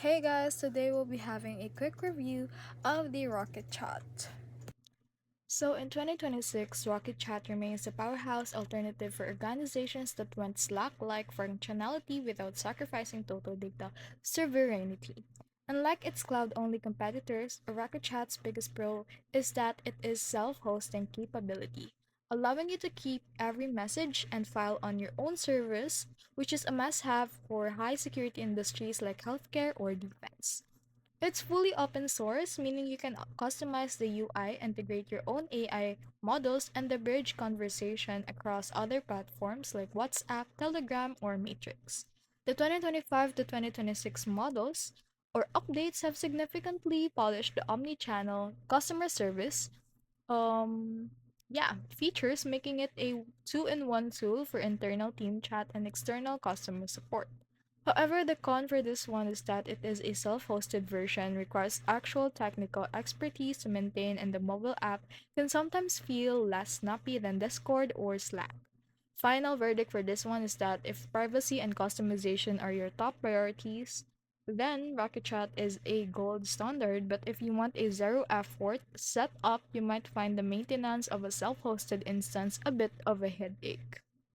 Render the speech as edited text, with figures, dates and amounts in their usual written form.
Hey guys, today we'll be having a quick review of the Rocket.Chat. So in 2026, Rocket.Chat remains a powerhouse alternative for organizations that want Slack-like functionality without sacrificing total data sovereignty. Unlike its cloud-only competitors, Rocket.Chat's biggest pro is that it is self-hosting capability, allowing you to keep every message and file on your own servers, which is a must-have for high-security industries like healthcare or defense. It's fully open source, meaning you can customize the UI, integrate your own AI models, and the bridge conversation across other platforms like WhatsApp, Telegram, or Matrix. The 2025 to 2026 models or updates have significantly polished the omni-channel customer service features, making it a two-in-one tool for internal team chat and external customer support. However, the con for this one is that it is a self-hosted version, requires actual technical expertise to maintain, and the mobile app can sometimes feel less snappy than Discord or Slack. Final verdict for this one is that if privacy and customization are your top priorities, then Rocket Chat is a gold standard, but if you want a zero effort setup, you might find the maintenance of a self hosted instance a bit of a headache.